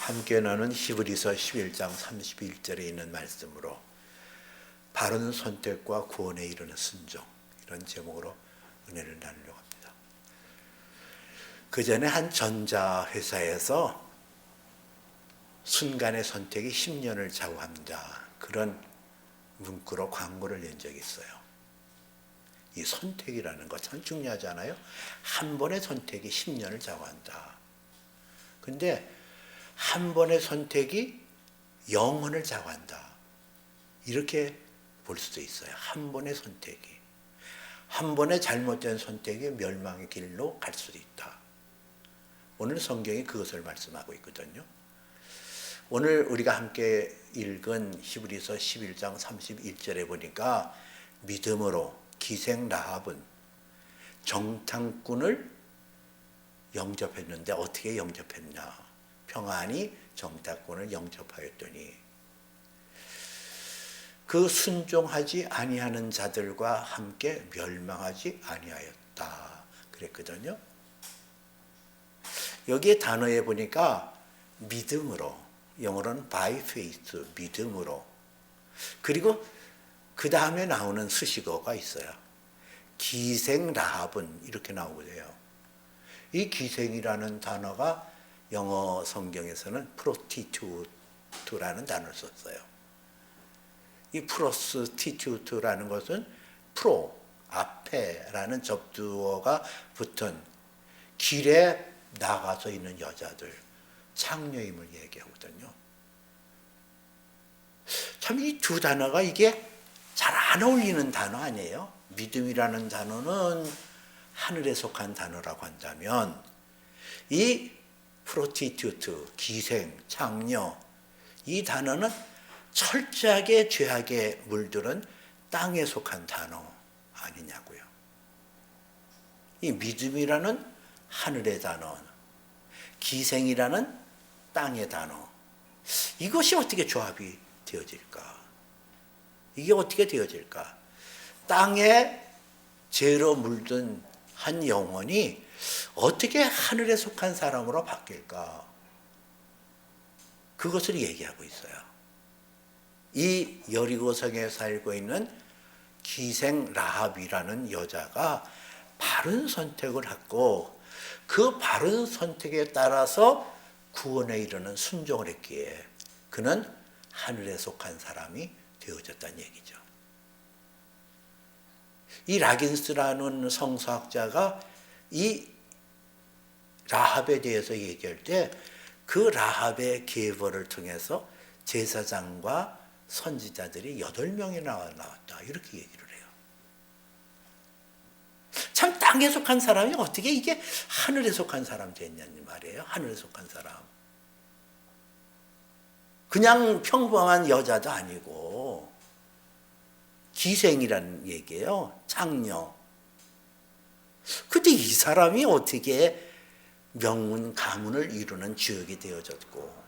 함께 나눈 히브리서 11장 31절에 있는 말씀으로 바른 선택과 구원에 이르는 순종, 이런 제목으로 은혜를 나누려고 합니다. 그 전에 한 전자회사에서 순간의 선택이 10년을 좌우한다, 그런 문구로 광고를 낸 적이 있어요. 이 선택이라는 것 참 중요하잖아요. 한 번의 선택이 10년을 좌우한다. 근데 한 번의 선택이 영혼을 좌우한다, 이렇게 볼 수도 있어요. 한 번의 선택이, 한 번의 잘못된 선택이 멸망의 길로 갈 수도 있다. 오늘 성경이 그것을 말씀하고 있거든요. 오늘 우리가 함께 읽은 히브리서 11장 31절에 보니까 믿음으로 기생 라합은 정탐꾼을 영접했는데 어떻게 영접했냐? 평안히 정탐꾼을 영접하였더니 그 순종하지 아니하는 자들과 함께 멸망하지 아니하였다, 그랬거든요. 여기에 단어에 보니까 믿음으로, 영어로는 by faith, 믿음으로, 그리고 그 다음에 나오는 수식어가 있어요. 기생 라합은 이렇게 나오고요. 이 기생이라는 단어가 영어 성경에서는 prostitute라는 단어를 썼어요. 이 prostitute라는 것은 pro, 앞에라는 접두어가 붙은 길에 나가서 있는 여자들, 창녀임을 얘기하거든요. 참 이 두 단어가 이게 잘 안 어울리는 단어 아니에요? 믿음이라는 단어는 하늘에 속한 단어라고 한다면 이 프로티튜트, 기생, 창녀, 이 단어는 철저하게 죄악에 물들은 땅에 속한 단어 아니냐고요. 이 믿음이라는 하늘의 단어, 기생이라는 땅의 단어, 이것이 어떻게 조합이 되어질까? 이게 어떻게 되어질까? 땅에 죄로 물든 한 영혼이 어떻게 하늘에 속한 사람으로 바뀔까? 그것을 얘기하고 있어요. 이 여리고성에 살고 있는 기생 라합이라는 여자가 바른 선택을 했고 그 바른 선택에 따라서 구원에 이르는 순종을 했기에 그는 하늘에 속한 사람이 되어졌다는 얘기죠. 이 라긴스라는 성서학자가 이 라합에 대해서 얘기할 때 그 라합의 계보를 통해서 제사장과 선지자들이 8명이 나왔다, 이렇게 얘기를 해요. 참 땅에 속한 사람이 어떻게 이게 하늘에 속한 사람 됐냐는 말이에요. 하늘에 속한 사람, 그냥 평범한 여자도 아니고 기생이라는 얘기예요. 창녀. 근데 이 사람이 어떻게 명문 가문을 이루는 주역이 되어졌고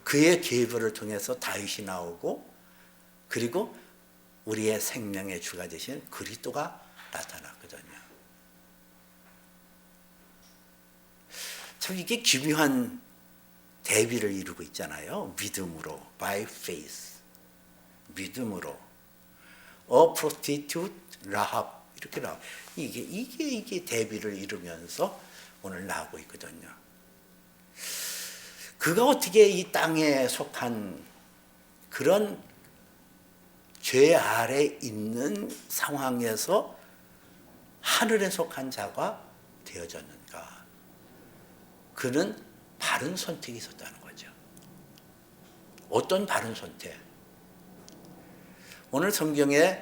그의 계보를 통해서 다윗이 나오고 그리고 우리의 생명의 주가 되신 그리스도가 나타났거든요. 참 이게 기묘한 대비를 이루고 있잖아요. 믿음으로, by faith, 믿음으로, a prostitute, 라합, 이렇게 나와. 이게 대비를 이루면서 오늘 나오고 있거든요. 그가 어떻게 이 땅에 속한 그런 죄 아래 있는 상황에서 하늘에 속한 자가 되어졌는가? 그는 바른 선택이 있었다는 거죠. 어떤 바른 선택? 오늘 성경에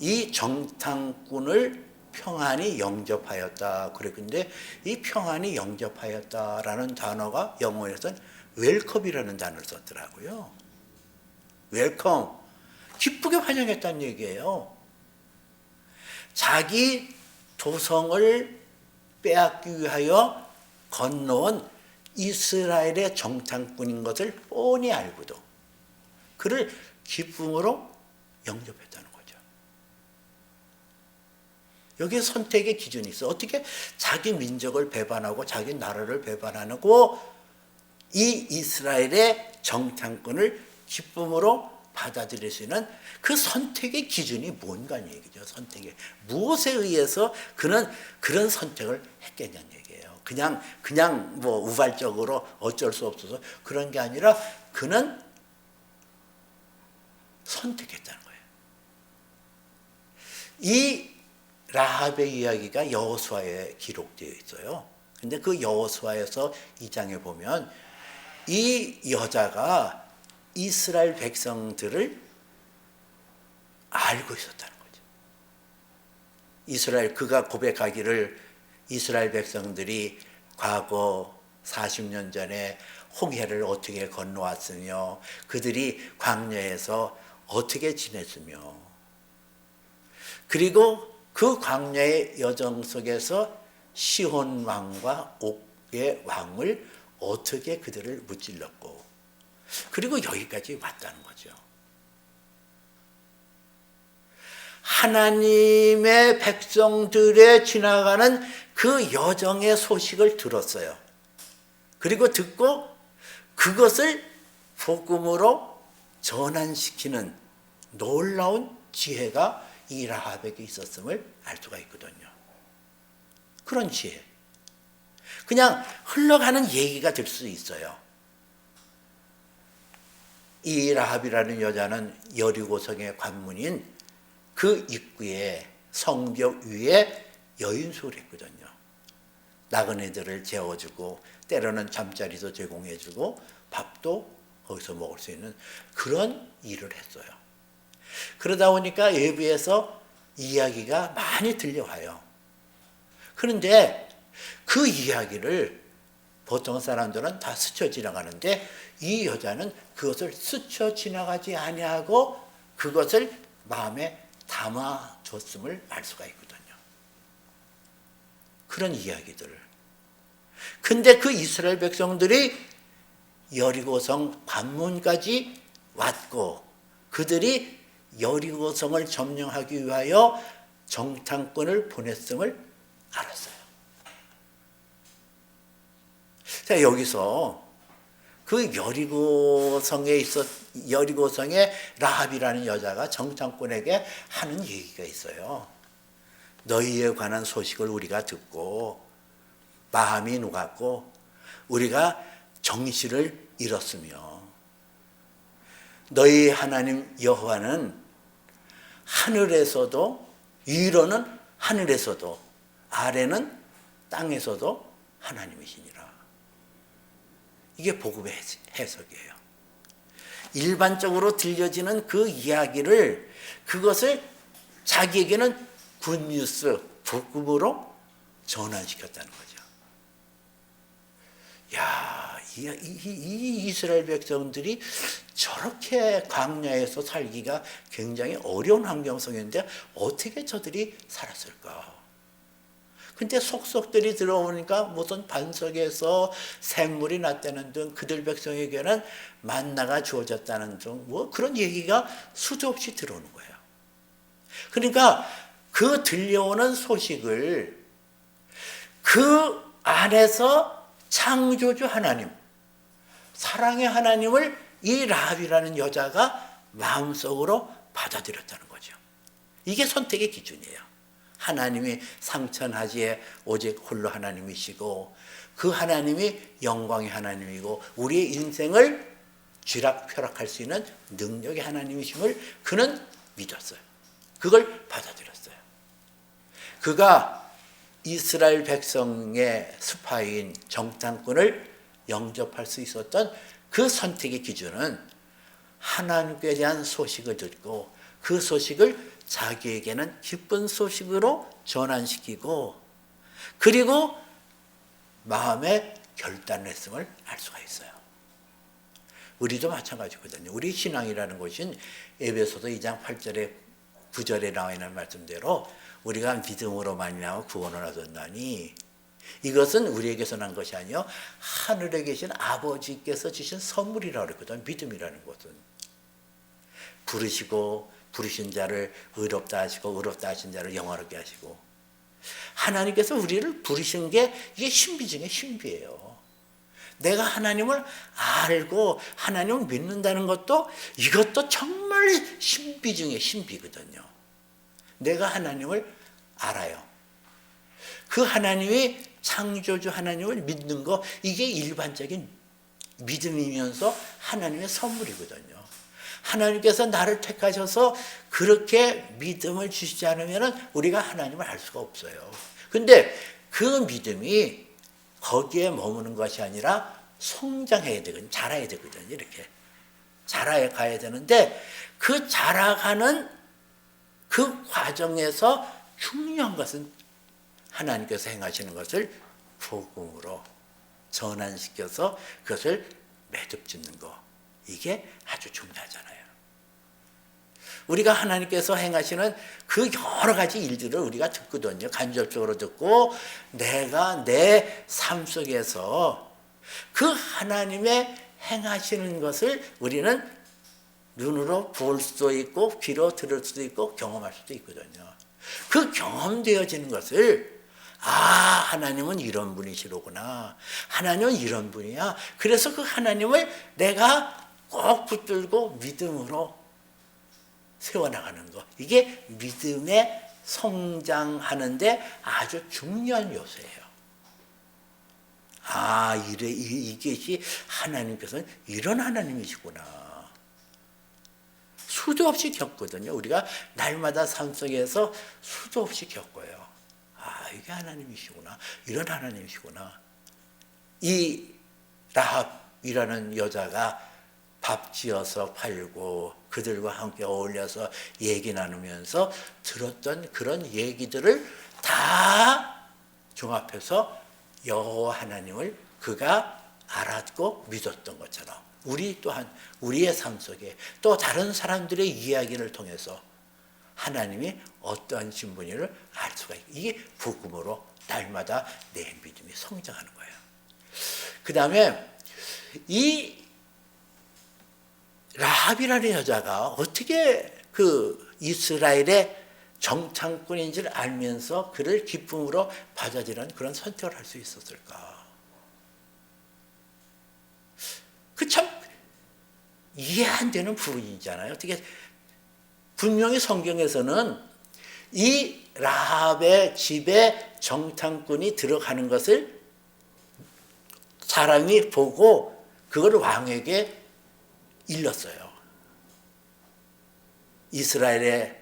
이 정탐꾼을 평안히 영접하였다 그랬는데 이 평안히 영접하였다라는 단어가 영어에서는 웰컴이라는 단어를 썼더라고요. 웰컴, 기쁘게 환영했다는 얘기예요. 자기 도성을 빼앗기 위하여 건너온 이스라엘의 정탐꾼인 것을 뻔히 알고도 그를 기쁨으로 영접했다는 거죠. 여기에 선택의 기준이 있어. 어떻게 자기 민족을 배반하고 자기 나라를 배반하고 이 이스라엘의 정탐꾼을 기쁨으로 받아들일 수 있는 그 선택의 기준이 뭔가는 얘기죠. 선택이 무엇에 의해서 그는 그런 선택을 했겠냐는 얘기예요. 그냥 뭐 우발적으로 어쩔 수 없어서 그런 게 아니라 그는 선택했다는 거예요. 이 라합의 이야기가 여호수아에 기록되어 있어요. 근데 그 여호수아에서 2장에 보면 이 여자가 이스라엘 백성들을 알고 있었다는 거죠. 그가 고백하기를 이스라엘 백성들이 과거 40년 전에 홍해를 어떻게 건너왔으며 그들이 광야에서 어떻게 지냈으며 그리고 그 광야의 여정 속에서 시혼 왕과 옥의 왕을 어떻게 그들을 무찔렀고 그리고 여기까지 왔다는 거죠. 하나님의 백성들에 지나가는 그 여정의 소식을 들었어요. 그리고 듣고 그것을 복음으로 전환시키는 놀라운 지혜가 이 라합에게 있었음을 알 수가 있거든요. 그런 지혜. 그냥 흘러가는 얘기가 될 수 있어요. 이 라합이라는 여자는 여리고성의 관문인 그 입구에 성벽 위에 여인소를 했거든요. 나그네들을 재워주고 때로는 잠자리도 제공해주고 밥도 거기서 먹을 수 있는 그런 일을 했어요. 그러다 보니까 외부에서 이야기가 많이 들려와요. 그런데 그 이야기를 보통 사람들은 다 스쳐 지나가는데 이 여자는 그것을 스쳐 지나가지 아니하고 그것을 마음에 담아줬음을 알 수가 있거든요. 그런 이야기들을. 근데 그 이스라엘 백성들이 여리고성 관문까지 왔고 그들이 여리고성을 점령하기 위하여 정탐꾼을 보냈음을 알았어요. 자, 여기서 그 여리고성의 라합이라는 여자가 정탐꾼에게 하는 얘기가 있어요. 너희에 관한 소식을 우리가 듣고 마음이 녹았고 우리가 정신을 잃었으며 너희 하나님 여호와는 하늘에서도 위로는 하늘에서도 아래는 땅에서도 하나님이시니라. 이게 복음의 해석이에요. 일반적으로 들려지는 그 이야기를 그것을 자기에게는 굿뉴스, 복음으로 전환시켰다는 거죠. 야, 이 이스라엘 백성들이 저렇게 광야에서 살기가 굉장히 어려운 환경 속인데 어떻게 저들이 살았을까? 근데 속속들이 들어오니까 무슨 반석에서 샘물이 났다는 등 그들 백성에게는 만나가 주어졌다는 등 뭐 그런 얘기가 수도 없이 들어오는 거예요. 그러니까 그 들려오는 소식을 그 안에서 창조주 하나님, 사랑의 하나님을 이 라합이라는 여자가 마음속으로 받아들였다는 거죠. 이게 선택의 기준이에요. 하나님이 상천하지에 오직 홀로 하나님이시고 그 하나님이 영광의 하나님이고 우리의 인생을 쥐락펴락할 수 있는 능력의 하나님이심을 그는 믿었어요. 그걸 받아들였어요. 그가 이스라엘 백성의 스파이인 정탐꾼을 영접할 수 있었던 그 선택의 기준은 하나님께 대한 소식을 듣고 그 소식을 자기에게는 기쁜 소식으로 전환시키고 그리고 마음에 결단을 했음을 알 수가 있어요. 우리도 마찬가지거든요. 우리 신앙이라는 것은 에베소서 2장 8절에 9절에 나와 있는 말씀대로 우리가 믿음으로 말미암아 구원을 얻었나니 이것은 우리에게서 난 것이 아니요 하늘에 계신 아버지께서 주신 선물이라고 그랬거든. 믿음이라는 것은 부르신 자를 의롭다 하시고 의롭다 하신 자를 영화롭게 하시고 하나님께서 우리를 부르신 게 이게 신비 중에 신비예요. 내가 하나님을 알고 하나님을 믿는다는 것도 이것도 정말 신비 중에 신비거든요. 내가 하나님을 알아요. 그 하나님이 창조주 하나님을 믿는 거 이게 일반적인 믿음이면서 하나님의 선물이거든요. 하나님께서 나를 택하셔서 그렇게 믿음을 주시지 않으면 우리가 하나님을 알 수가 없어요. 근데 그 믿음이 거기에 머무는 것이 아니라 성장해야 되거든요. 자라야 되거든요. 이렇게 자라야 가야 되는데 그 자라가는 그 과정에서 중요한 것은 하나님께서 행하시는 것을 복음으로 전환시켜서 그것을 매듭짓는 거. 이게 아주 중요하잖아요. 우리가 하나님께서 행하시는 그 여러 가지 일들을 우리가 듣거든요. 간접적으로 듣고 내가 내 삶 속에서 그 하나님의 행하시는 것을 우리는 눈으로 볼 수도 있고 귀로 들을 수도 있고 경험할 수도 있거든요. 그 경험되어지는 것을 하나님은 이런 분이시로구나. 하나님은 이런 분이야. 그래서 그 하나님을 내가 꼭 붙들고 믿음으로 세워나가는 것. 이게 믿음의 성장하는데 아주 중요한 요소예요. 이것이 하나님께서는 이런 하나님이시구나. 수도 없이 겪거든요. 우리가 날마다 삶 속에서 수도 없이 겪어요. 이게 하나님이시구나. 이런 하나님이시구나. 이 라합이라는 여자가 밥 지어서 팔고 그들과 함께 어울려서 얘기 나누면서 들었던 그런 얘기들을 다 종합해서 여호와 하나님을 그가 알았고 믿었던 것처럼 우리 또한 우리의 삶 속에 또 다른 사람들의 이야기를 통해서 하나님이 어떠한 신분을 알 수가 있고 이게 복음으로 날마다 내 믿음이 성장하는 거예요. 그 다음에 이 라합이라는 여자가 어떻게 그 이스라엘의 정탐꾼인 줄 알면서 그를 기쁨으로 받아들이는 그런 선택을 할 수 있었을까? 그 참 이해 안 되는 부분이잖아요. 어떻게 분명히 성경에서는 이 라합의 집에 정탐꾼이 들어가는 것을 사람이 보고 그걸 왕에게 일렀어요. 이스라엘의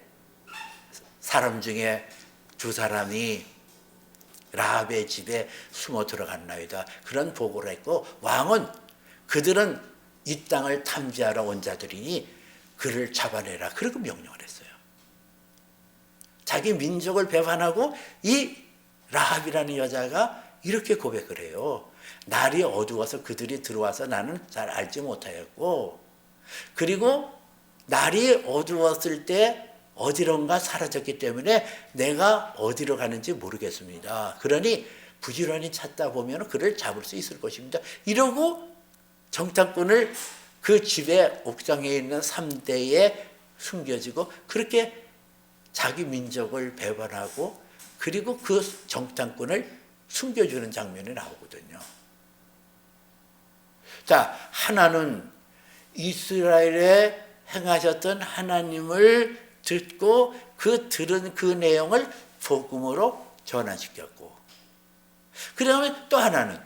사람 중에 두 사람이 라합의 집에 숨어 들어갔나이다. 그런 보고를 했고 왕은 그들은 이 땅을 탐지하러 온 자들이니 그를 잡아내라. 그렇게 명령을 했어요. 자기 민족을 배반하고 이 라합이라는 여자가 이렇게 고백을 해요. 날이 어두워서 그들이 들어와서 나는 잘 알지 못하였고 그리고 날이 어두웠을 때 어디론가 사라졌기 때문에 내가 어디로 가는지 모르겠습니다. 그러니 부지런히 찾다 보면 그를 잡을 수 있을 것입니다. 이러고 정탐꾼을 그 집의 옥상에 있는 3대에 숨겨지고 그렇게 자기 민족을 배반하고 그리고 그 정탐꾼을 숨겨주는 장면이 나오거든요. 자, 하나는 이스라엘에 행하셨던 하나님을 듣고 그 들은 그 내용을 복음으로 전환시켰고 그다음에 또 하나는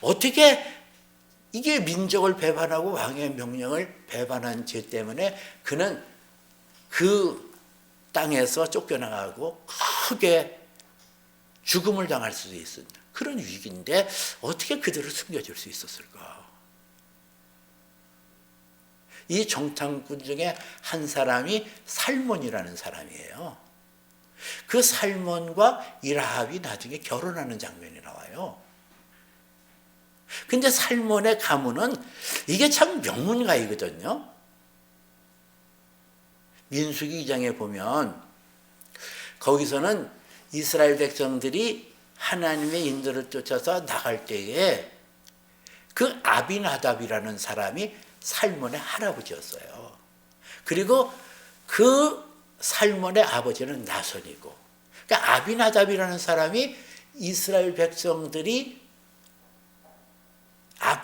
어떻게 이게 민족을 배반하고 왕의 명령을 배반한 죄 때문에 그는 그 땅에서 쫓겨나가고 크게 죽음을 당할 수도 있는 그런 위기인데 어떻게 그들을 숨겨줄 수 있었을까? 이 정탐꾼 중에 한 사람이 살몬이라는 사람이에요. 그 살몬과 이 라합이 나중에 결혼하는 장면이 나와요. 근데 살몬의 가문은 이게 참 명문가이거든요. 민수기 2장에 보면 거기서는 이스라엘 백성들이 하나님의 인도를 쫓아서 나갈 때에 그 아비나답이라는 사람이 살몬의 할아버지였어요. 그리고 그 살몬의 아버지는 나손이고 그러니까 아비나답이라는 사람이 이스라엘 백성들이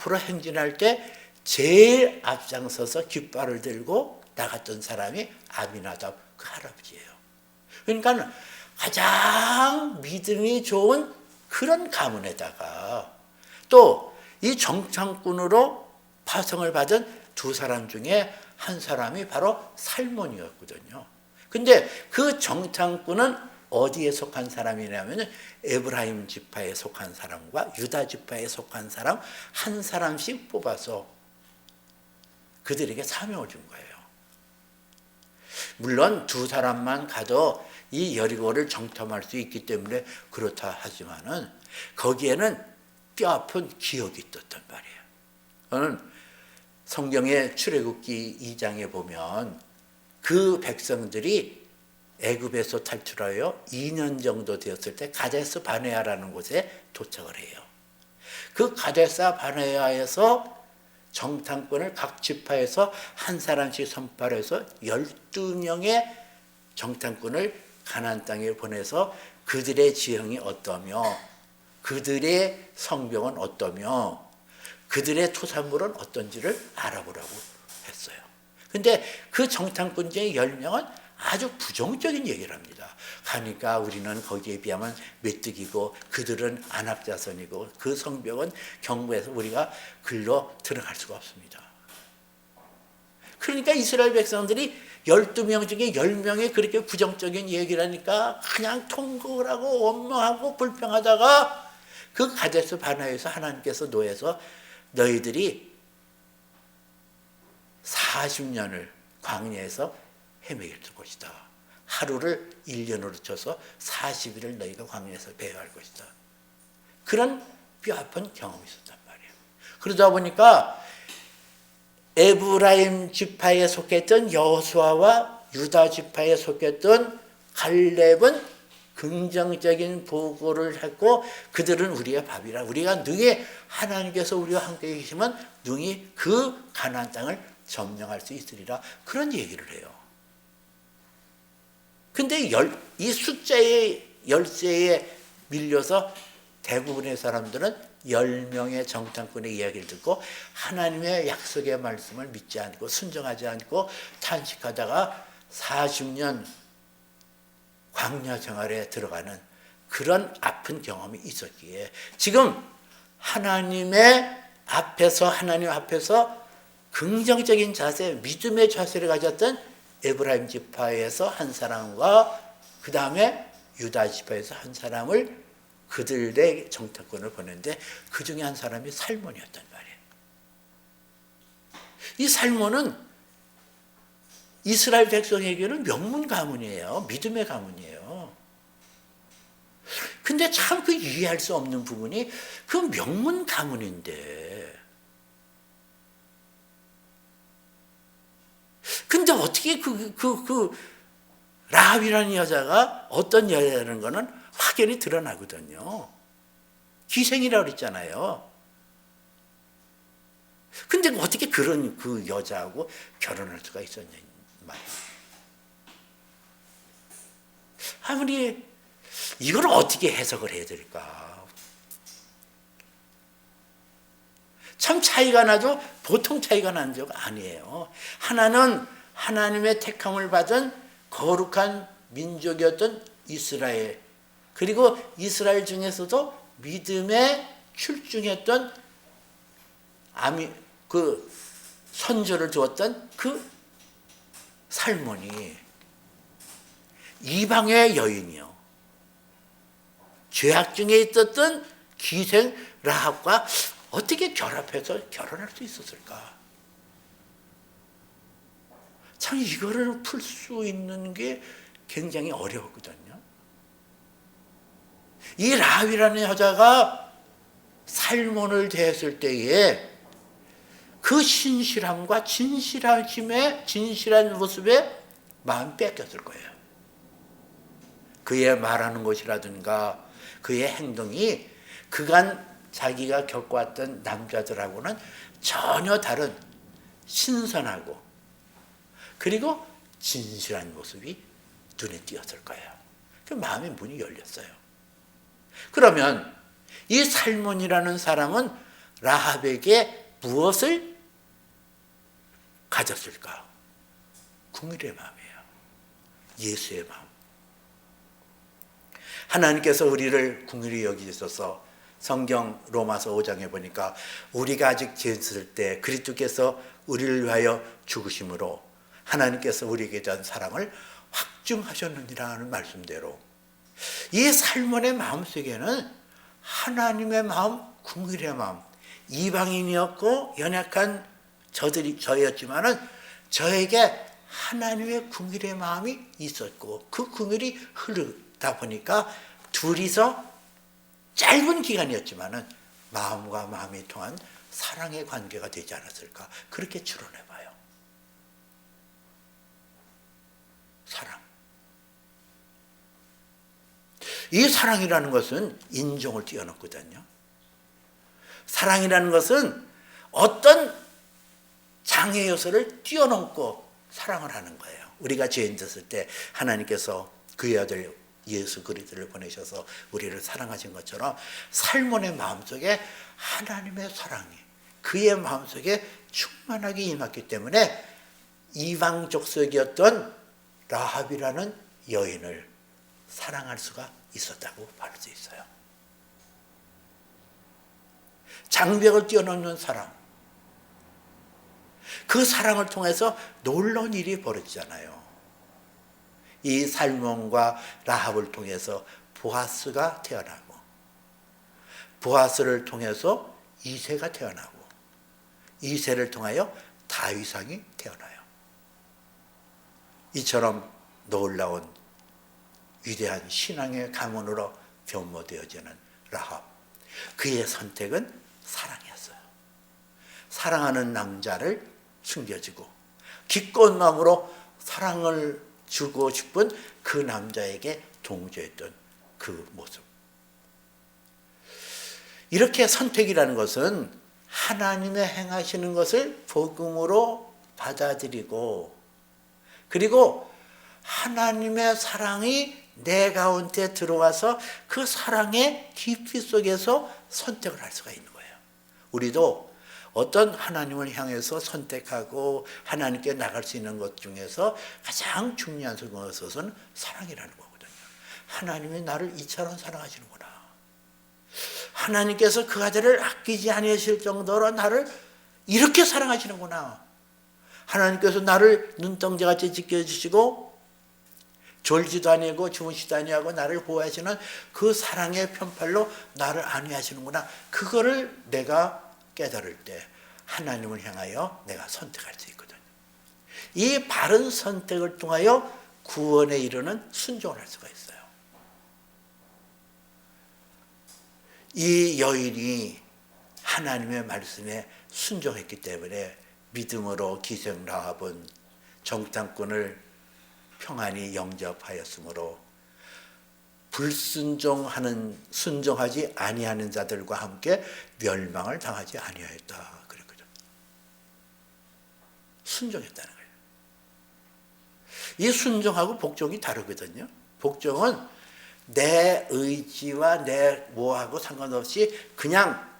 앞으로 행진할 때 제일 앞장서서 깃발을 들고 나갔던 사람이 아미나답 그 할아버지예요. 그러니까 가장 믿음이 좋은 그런 가문에다가 또 이 정탐꾼으로 파송을 받은 두 사람 중에 한 사람이 바로 살몬이었거든요. 근데 그 정탐꾼은 어디에 속한 사람이냐면 에브라임 지파에 속한 사람과 유다 지파에 속한 사람 한 사람씩 뽑아서 그들에게 사명을 준 거예요. 물론 두 사람만 가도 이 여리고를 정탐할 수 있기 때문에 그렇다 하지만은 거기에는 뼈아픈 기억이 있었단 말이에요. 저는 성경의 출애굽기 2장에 보면 그 백성들이 애굽에서 탈출하여 2년 정도 되었을 때 가데스 바네아라는 곳에 도착을 해요. 그 가데스 바네아에서 정탐꾼을 각 지파에서 한 사람씩 선발해서 12명의 정탐꾼을 가나안 땅에 보내서 그들의 지형이 어떠며 그들의 성벽은 어떠며 그들의 토산물은 어떤지를 알아보라고 했어요. 근데 그 정탐꾼 중에 10명은 아주 부정적인 얘기를 합니다. 가니까 우리는 거기에 비하면 메뚜기고 그들은 안악자손이고 그 성벽은 경고해서 우리가 글로 들어갈 수가 없습니다. 그러니까 이스라엘 백성들이 12명 중에 10명이 그렇게 부정적인 얘기를 하니까 그냥 통곡을 하고 원망하고 불평하다가 그 가데스 바네아에서 하나님께서 노해서 너희들이 40년을 광야에서 헤매길 것이다. 하루를 1년으로 쳐서 40일을 너희가 광야에서 배회할 것이다. 그런 뼈아픈 경험이 있었단 말이에요. 그러다 보니까 에브라임 지파에 속했던 여호수아와 유다 지파에 속했던 갈렙은 긍정적인 보고를 했고 그들은 우리의 밥이라 우리가 능히 하나님께서 우리와 함께 계시면 능히 그 가나안 땅을 점령할 수 있으리라 그런 얘기를 해요. 근데 이 숫자의 열쇠에 밀려서 대부분의 사람들은 10명의 정탐꾼의 이야기를 듣고 하나님의 약속의 말씀을 믿지 않고 순종하지 않고 탄식하다가 40년 광야 생활에 들어가는 그런 아픈 경험이 있었기에 지금 하나님 앞에서 긍정적인 자세, 믿음의 자세를 가졌던 에브라임 지파에서 한 사람과 그 다음에 유다 지파에서 한 사람을 그들의 정탐꾼을 보냈는데 그 중에 한 사람이 살몬이었단 말이에요. 이 살몬은 이스라엘 백성에게는 명문 가문이에요. 믿음의 가문이에요. 근데 참 그 이해할 수 없는 부분이 그 명문 가문인데 근데 어떻게 그 라합이라는 여자가 어떤 여자라는 거는 확연히 드러나거든요. 기생이라고 그랬잖아요. 근데 어떻게 그런 그 여자하고 결혼할 수가 있었냐 말이에요. 아무리 이걸 어떻게 해석을 해야 될까? 참 차이가 나도 보통 차이가 나는 적 아니에요. 하나는 하나님의 택함을 받은 거룩한 민족이었던 이스라엘, 그리고 이스라엘 중에서도 믿음에 출중했던 그 선조를 두었던 그 살몬이 이방의 여인이요, 죄악 중에 있었던 기생 라합과 어떻게 결합해서 결혼할 수 있었을까? 참 이거를 풀 수 있는 게 굉장히 어려웠거든요. 이 라합이라는 여자가 살몬을 대했을 때에 그 신실함과 진실한 모습에 마음 뺏겼을 거예요. 그의 말하는 것이라든가 그의 행동이 그간 자기가 겪어왔던 남자들하고는 전혀 다른 신선하고 그리고 진실한 모습이 눈에 띄었을 거예요. 그 마음의 문이 열렸어요. 그러면 이 살몬이라는 사람은 라합에게 무엇을 가졌을까? 긍휼의 마음이에요. 예수의 마음. 하나님께서 우리를 긍휼히 여기셔서 성경 로마서 5장에 보니까 우리가 아직 죄 있을 때 그리스도께서 우리를 위하여 죽으심으로 하나님께서 우리에게 대한 사랑을 확증하셨느니라는 말씀대로 이 살몬의 마음속에는 하나님의 마음, 긍휼의 마음, 이방인이었고 연약한 저였지만은 저에게 하나님의 긍휼의 마음이 있었고 그 긍휼이 흐르다 보니까 둘이서 짧은 기간이었지만은 마음과 마음이 통한 사랑의 관계가 되지 않았을까? 그렇게 추론해 봐요. 사랑. 이 사랑이라는 것은 인종을 뛰어넘거든요. 사랑이라는 것은 어떤 장애 요소를 뛰어넘고 사랑을 하는 거예요. 우리가 죄인 됐을 때 하나님께서 그의 아들 예수 그리스도를 보내셔서 우리를 사랑하신 것처럼 살몬의 마음속에 하나님의 사랑이 그의 마음속에 충만하게 임했기 때문에 이방 족속이었던 라합이라는 여인을 사랑할 수가 있었다고 말할 수 있어요. 장벽을 뛰어넘는 사랑. 그 사랑을 통해서 놀라운 일이 벌어지잖아요. 이 살몬과 라합을 통해서 보아스가 태어나고 보아스를 통해서 이새가 태어나고 이새를 통하여 다윗왕이 태어나요. 이처럼 놀라운 위대한 신앙의 가문으로 변모되어지는 라합. 그의 선택은 사랑이었어요. 사랑하는 남자를 숨겨주고 기꺼운 마음으로 사랑을 주고 싶은 그 남자에게 동조했던 그 모습. 이렇게 선택이라는 것은 하나님의 행하시는 것을 복음으로 받아들이고 그리고 하나님의 사랑이 내 가운데 들어와서 그 사랑의 깊이 속에서 선택을 할 수가 있는 거예요. 우리도 어떤 하나님을 향해서 선택하고 하나님께 나갈 수 있는 것 중에서 가장 중요한 것은 사랑이라는 거거든요. 하나님이 나를 이처럼 사랑하시는구나. 하나님께서 그 아들을 아끼지 아니하실 정도로 나를 이렇게 사랑하시는구나. 하나님께서 나를 눈동자같이 지켜주시고 졸지도 아니하고 주무시도 아니하고 나를 보호하시는 그 사랑의 편팔로 나를 안위하시는구나. 그거를 내가 깨달을 때 하나님을 향하여 내가 선택할 수 있거든요. 이 바른 선택을 통하여 구원에 이르는 순종을 할 수가 있어요. 이 여인이 하나님의 말씀에 순종했기 때문에 믿음으로 기생 라합은 정탐꾼을 평안히 영접하였으므로 순종하지 아니하는 자들과 함께 멸망을 당하지 아니하였다. 그랬거든. 순종했다는 거예요. 이 순종하고 복종이 다르거든요. 복종은 내 의지와 내 뭐하고 상관없이 그냥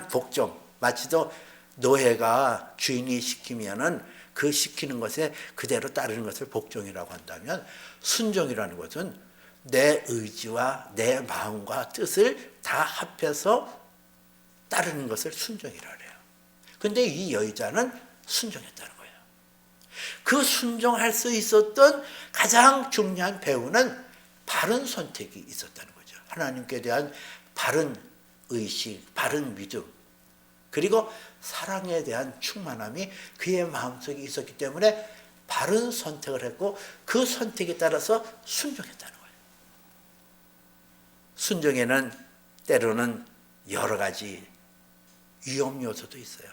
복종. 마치도 노예가 주인이 시키면은 그 시키는 것에 그대로 따르는 것을 복종이라고 한다면 순종이라는 것은 내 의지와 내 마음과 뜻을 다 합해서 따르는 것을 순종이라고 해요. 근데 이 여자는 순종했다는 거예요. 그 순종할 수 있었던 가장 중요한 배우는 바른 선택이 있었다는 거죠. 하나님께 대한 바른 의식, 바른 믿음, 그리고 사랑에 대한 충만함이 그의 마음속에 있었기 때문에 바른 선택을 했고 그 선택에 따라서 순종했다는 거예요. 순종에는 때로는 여러 가지 위험 요소도 있어요.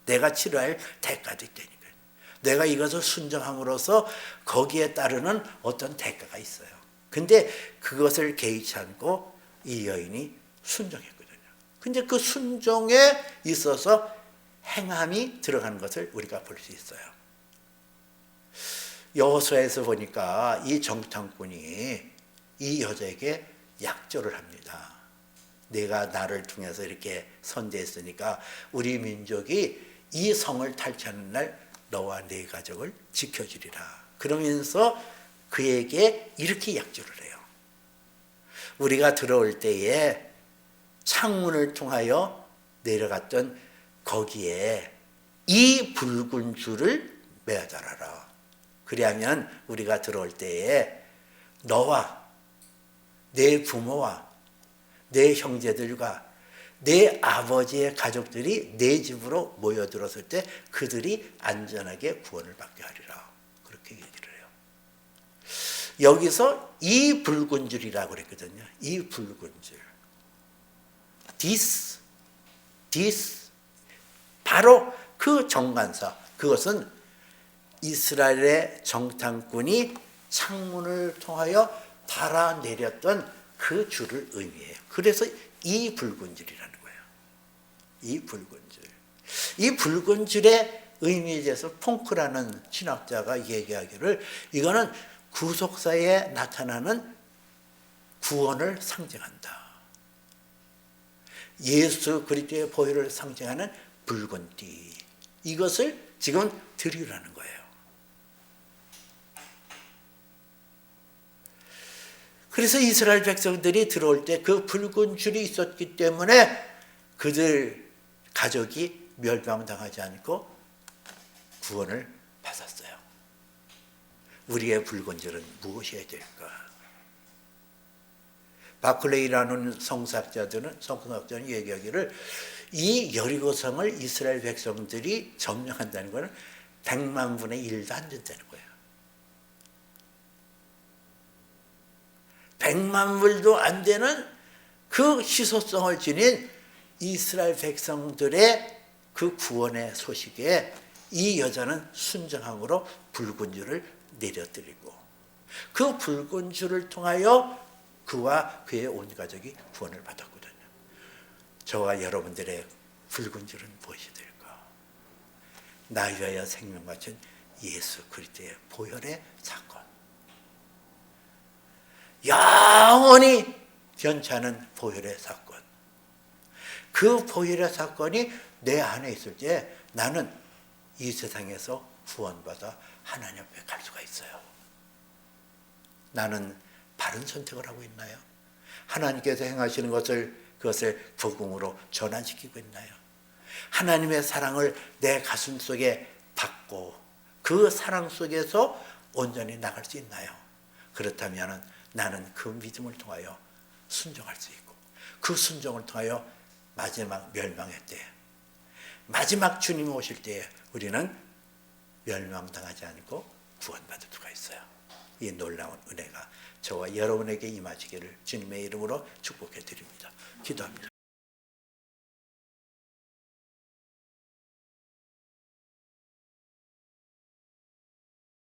내가 치러야 할 대가도 있다니까요. 내가 이것을 순종함으로써 거기에 따르는 어떤 대가가 있어요. 근데 그것을 개의치 않고 이 여인이 순종했거든요. 근데 그 순종에 있어서 행함이 들어가는 것을 우리가 볼 수 있어요. 여호수아에서 보니까 이 정탐꾼이 이 여자에게 약조를 합니다. 내가 나를 통해서 이렇게 선대했으니까 우리 민족이 이 성을 탈취하는 날 너와 네 가족을 지켜주리라. 그러면서 그에게 이렇게 약조를 해요. 우리가 들어올 때에 창문을 통하여 내려갔던 거기에 이 붉은 줄을 매달아라. 그리하면 우리가 들어올 때에 너와 내 부모와 내 형제들과 내 아버지의 가족들이 내 집으로 모여들었을 때 그들이 안전하게 구원을 받게 하리라. 그렇게 얘기를 해요. 여기서 이 붉은 줄이라고 그랬거든요. 이 붉은 줄. This 바로 그 정관사. 그것은 이스라엘의 정탐꾼이 창문을 통하여 달아내렸던 그 줄을 의미해요. 그래서 이 붉은 줄이라는 거예요. 이 붉은 줄. 이 붉은 줄의 의미에 대해서 퐁크라는 신학자가 얘기하기를 이거는 구속사에 나타나는 구원을 상징한다. 예수 그리스도의 보혈을 상징하는 붉은 띠. 이것을 지금 드리라는 거예요. 그래서 이스라엘 백성들이 들어올 때 그 붉은 줄이 있었기 때문에 그들 가족이 멸망당하지 않고 구원을 받았어요. 우리의 붉은 줄은 무엇이어야 될까? 바클레이라는 성사학자는 얘기하기를 이 여리고성을 이스라엘 백성들이 점령한다는 것은 100만 분의 1도 안 된다는 거예요. 100만 불도 안 되는 그 희소성을 지닌 이스라엘 백성들의 그 구원의 소식에 이 여자는 순정함으로 붉은 줄을 내려드리고 그 붉은 줄을 통하여 그와 그의 온 가족이 구원을 받았거든요. 저와 여러분들의 붉은 줄은 무엇이 될까? 나 위하여 생명 바친 예수 그리스도의 보혈의 사건. 영원히 변치 않은 보혈의 사건. 그 보혈의 사건이 내 안에 있을 때 나는 이 세상에서 구원받아 하나님 앞에 갈 수가 있어요. 나는 바른 선택을 하고 있나요? 하나님께서 행하시는 그것을 복음으로 전환시키고 있나요? 하나님의 사랑을 내 가슴 속에 받고 그 사랑 속에서 온전히 나갈 수 있나요? 그렇다면 나는 그 믿음을 통하여 순종할 수 있고 그 순종을 통하여 마지막 멸망의 때 마지막 주님이 오실 때에 우리는 멸망당하지 않고 구원받을 수가 있어요. 이 놀라운 은혜가 저와 여러분에게 임하시기를 주님의 이름으로 축복해 드립니다. 기도합니다.